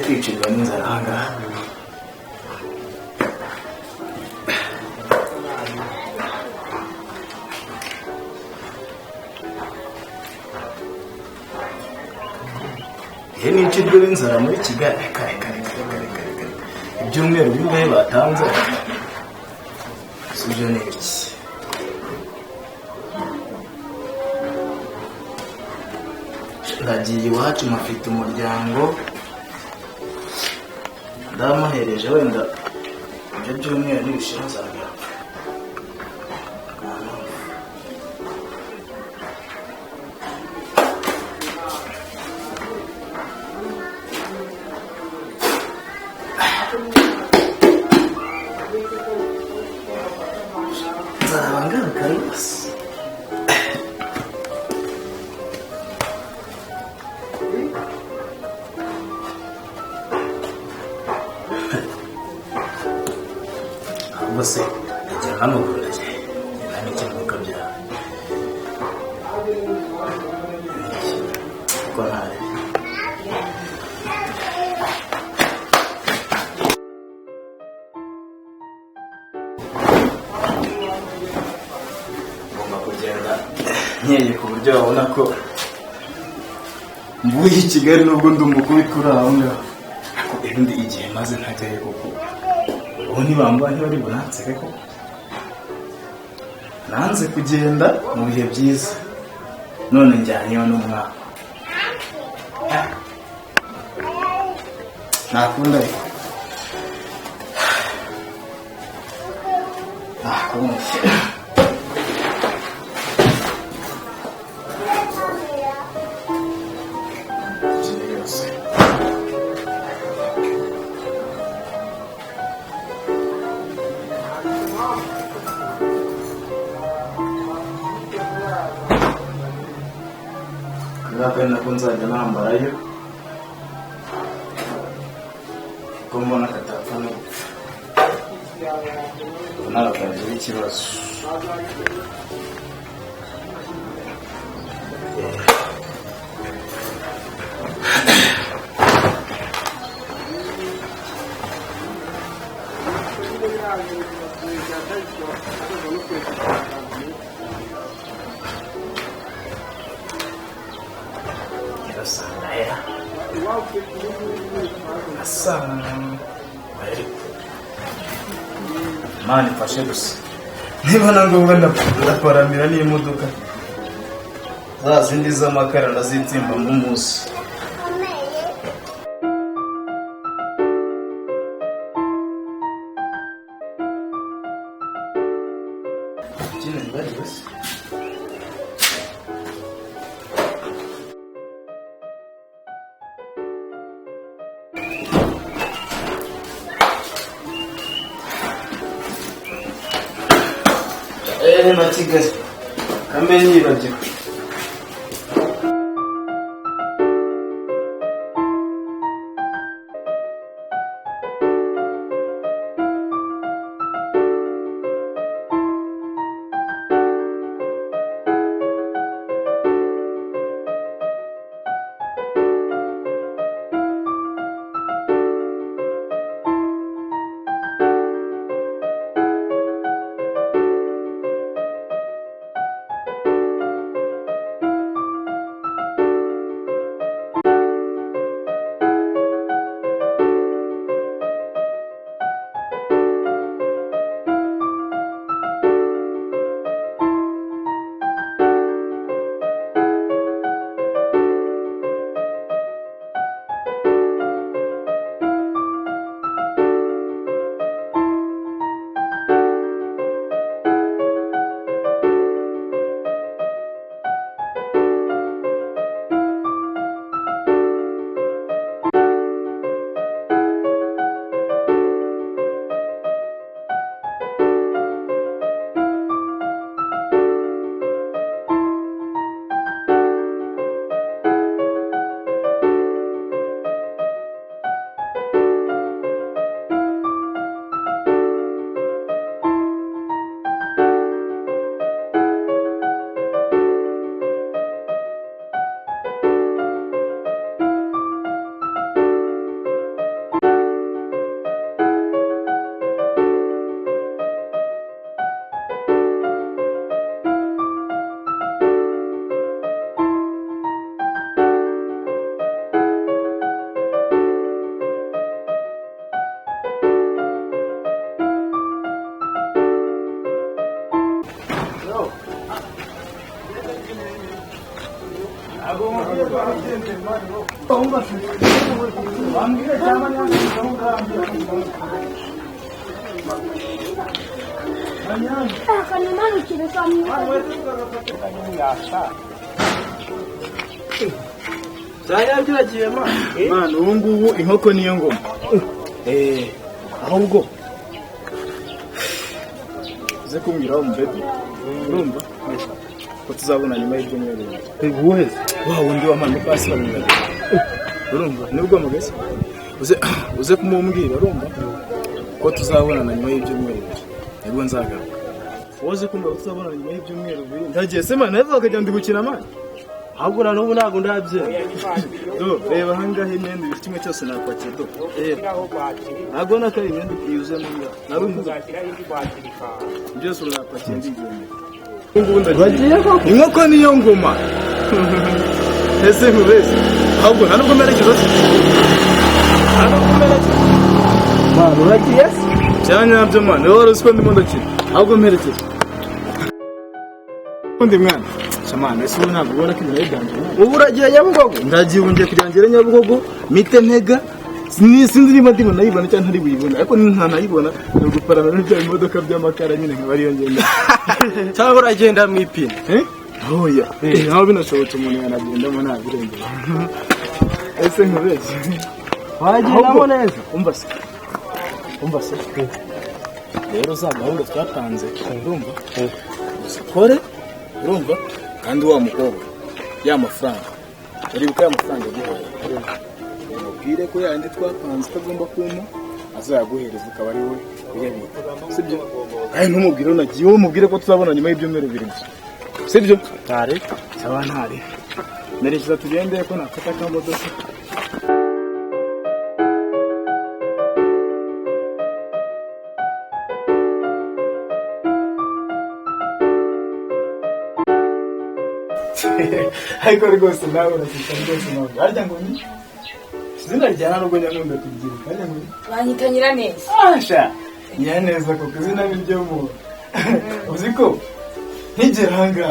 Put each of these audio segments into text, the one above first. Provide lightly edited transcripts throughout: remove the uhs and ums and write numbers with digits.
kwicirwa n'inzara aha ngaha. Ihe nicirwe n'inzara muri Kigali. Kare ibyumweru bingahe batanze sibyo ni iki? Ndagiye iwacu mafite umuryango ndamuhereje, wenda ibyo byumweru nibishira nzagaruka. Nzabangana rwose. Ahubwo se ajya n'amaguru ajya nta n'ikimuka byawe kuko ntari ngomba kugenda nkeye ku buryo babona ko mvuye i Kigali nubwo ndi umukubita uri aho ngaho. Ibindi igihe maze ntajyayo kuko ubu ntibambara ntibari bunanseke ko nanze kugenda mu bihe byiza, none njyanyeho n'umwaka ntakunda ariko ntakunda. Ngapain nako nzajya nambarayo ko mbona katapfa no nakagira ikibazo. Mani fashe gusa niba nangombwa ndaparamira n'imodoka za zindi z'amakara ndazitsimba mu munsi. Kino ngari gusa na Kigali kamenya yibagirwa. Zayagiragiye mana ubu ngubu inkoko niyo ngoma. Ahubwo uze kumbwira mu bebe urumva ko tuzabona nyuma y'ibyumweru. Uweze wa wundi wamanye pasi bamwira urumva nibwo mugese uze kumumbwira urumva ko tuzabona nyuma y'ibyumweru nibwo nzagaruka. Woze kumva ko tuzabona nyuma y'ibyumweru ndagiye se mana neva akajya ndi gukina mana. Ahubwo na n'ubu ntabwo ndabyera. Reba ahangaha imyenda ifite kimwe cyose nakwakira do. Ntabwo nakari imyenda iyuze mu nga. Narumva byose urakwakira ndigende. Bagiye ko inkoko niyo ngoma. Ese mubese. Ahubwo nta nubwo merekezo se. Mama uragiye se? Cyane nabyo mana. Wowe rusiko ndimo ndakira. Ahubwo merekezo. Kundi mwana. Samana ese ntabwo ubona ko ibintu bidanje. Ubu uragiye Nyabugogo? Ndagiye ungiye kujyangera Nyabugogo mite ntega. Sinzi niba ndimo nayibona cyangwa ntari buyibona ariko nta nayibona no guparana n'ibyo imodoka by'amakara nyine nkabari yongenda. Cyangwa uragenda mu ipine. Oya. Naho binashobotse umuntu yanagendamo nta birenge. Ese nkubeshye. Wagendamo neza. Umva se. Rero za gahunda twatanze urumva? Kore urumva? Kandi wa mukobwa ya mafaranga uribuka ya mafaranga gihaye ubwire ko yandi twapanze tagomba kuma azayaguhereza ukaba ari we uyabika sibyo ayi ntumubwire nagiye wo mubwire ko tuzabona nyuma y'ibyumweru bibiri sibyo tare cyaba ntari merekeza tugende ko nafata kamodoka. Ariko rwose nawe urashyika rwose nawe arya ngo ni zina ryana nubwo nyakunda kugira arya ngo banyita Nyiraneza. Asha Nyiraneza koko izina biryo mu uziko ntigeranga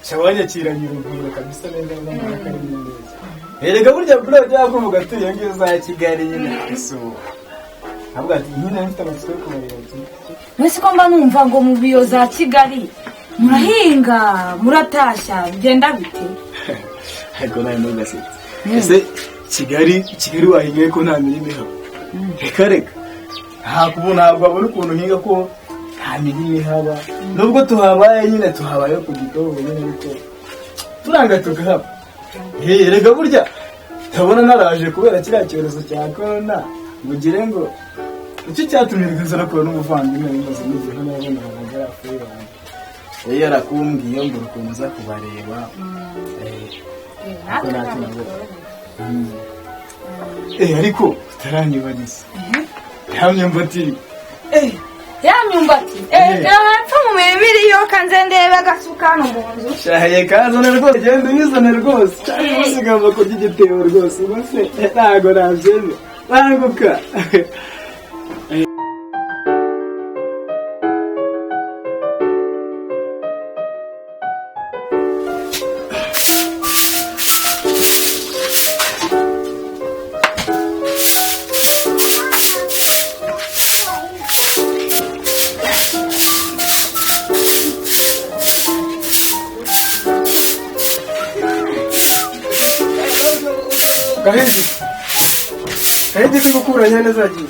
cyabanyakira nyirubwira kabisa neza n'amaka neza. Erega burya bro byakuvuga tuye ngiyo za Kigali nyine so ntabwo ati nyine mfite amasoko kubarira iki Mwese ko mba numva ngo mu biyo za Kigali murahinga muratashya bigenda bite? Ariko nawe ntugasetse. Ese Kigali wahingaye ko nta mirimo ihaba. Reka ntabwo abona ukuntu hinga ko nta mirimo ihaba. Nubwo tuhabaye nyine tuhabaye ku gitobo nyine ariko turanga tugahaba. Rega burya tabona naraje kubera kiriya cyorezo cya corona mugire ngo iki cyatumye rwizana ko n'umuvandimwe bimaze n'igihe n'abana bagara afurira. Yarakumbwiye ngo urukomeza kubareba. Ariko utaranyibaniza. Yamyumbati. Yamyumbati. Ntapfa mu mirimo yo kanze ndebe gasuka no mu nzu. Shaye kazana rwose genda uyizana rwose. Cyane musigamba ko gigiteo rwose. Bose ntago navyeme. Banguka. Kahindi gukura Nyaneza agiye.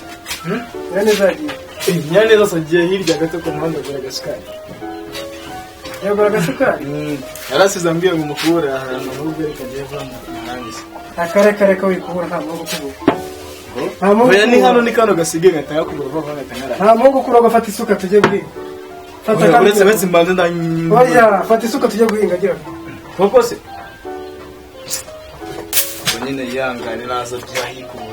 Nyaneza agiye hirya gato ku muhanda gura gasukari. Yagura gasukari? Yarasize ambiye ngo mukura ahantu n'ubwo kagiye vamo narangiza. Akare ko wikubura nta mwo gukubura. Nta mwo. Oya ni hano ni kano gasige ngata kugura vava ngatangara. Nta mwo gukura gafata isuka tujye guhinga. Fata kandi uretse mbanze nda. Oya fata isuka tujye guhinga gira. Koko se nyine yangane nazo byahikuye.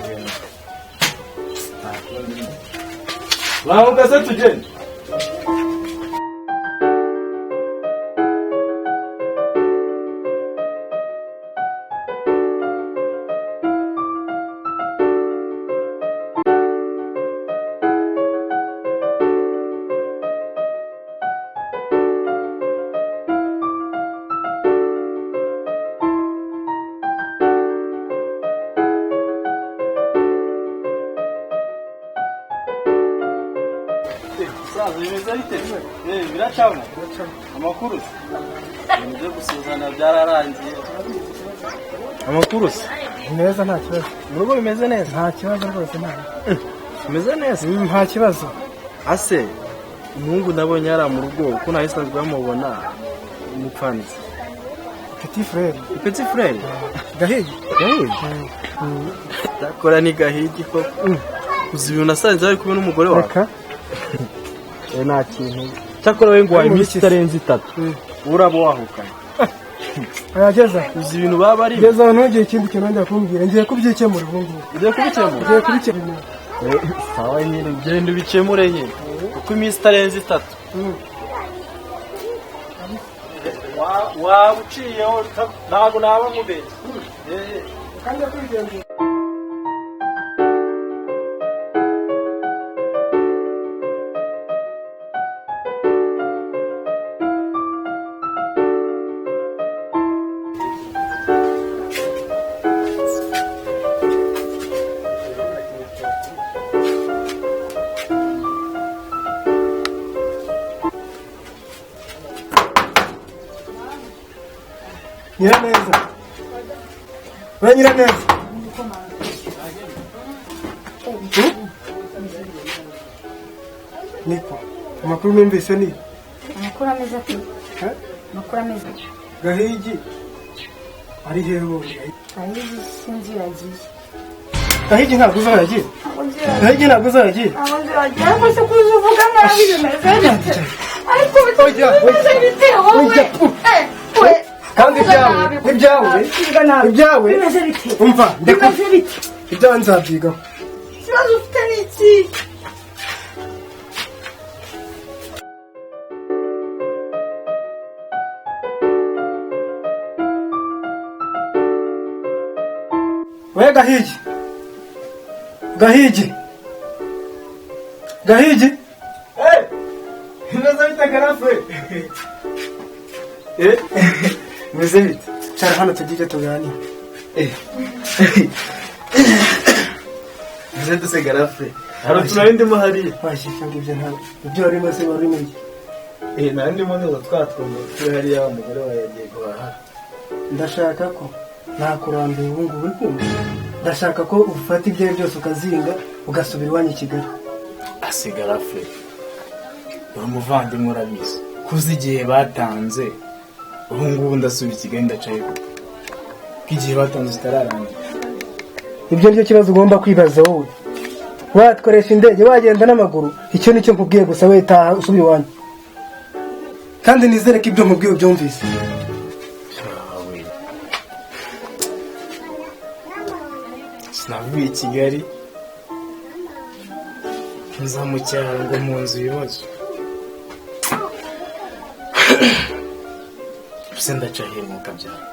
Vamos casar tugende. musaza bimeze bite biracamo amakuru ibyo gusuzana byararangiye amakuru neza nta kibazo mu rugo bimeze neza nta kibazo rwose nta bimeze neza nta kibazo ase umuhungu nabonye yari mu rugo ko nahisanzwe bamubona umupfanizi petit frère gahigi dakora ni gahigi ko uzi ibintu nasanze bari kumwe n'umugore wawe reka nta kintu cyakora we ngo waye iminsi itarenze 3 urabo wahukanye ayageza uzi ibintu baba ari geza ntugire ikindi kintu njya kumbwira ngiye kubyikemura ubundi ugiye kubikemura sawa nyine ugende ubikemure nyine kuko iminsi itarenze 3 waba uciyeho ntabwo naba mubeshye kandi kwigendera Nyiraneza we Nyiraneza niko amakuru numvise ni amakuru ameze ati amakuru ameze gahigi ari hero gahigi sinzi yagiye gahigi ntabwo uzayagiye gahigi ntabwo uzayagiye ariko se kuza uvuga nabi bimeze bite ariko bimeze bite wowe kandi ibyawe umva ibyawe nzabyigaho ikibazo ufite ni iki we gahigi bimeze bite garafe meze bite cara hano tugire tuganire meze duse garafe hari utuntu ndimo hariya washyika ngo ibyo ntabwo ibyo warimo se wari muri nari ndimo neza twatwumva turi hariya umugore wawe yagiye guhaha ndashaka ko nakurambiye ubu ngubu nkumva ndashaka ko ufata ibyawe byose ukazinga ugasubira iwanyu i Kigali ase garafe uri umuvandimwe urabizi kuzi igihe batanze ubu ngubu ndasubira i Kigali ndacaye ko igihe batanze kitararangira ibyo nicyo kibazo ugomba kwibaza wowe watkoresha indege wagenda n'amaguru icyo nicyo nkubwiye gusa we taha usubira iwanyu kandi nizere ko ibyo nkubwiye ubyumvise sinavuye i Kigali nza mu cyaro ngo mu nzu ibibazo se ndaca hemuka byane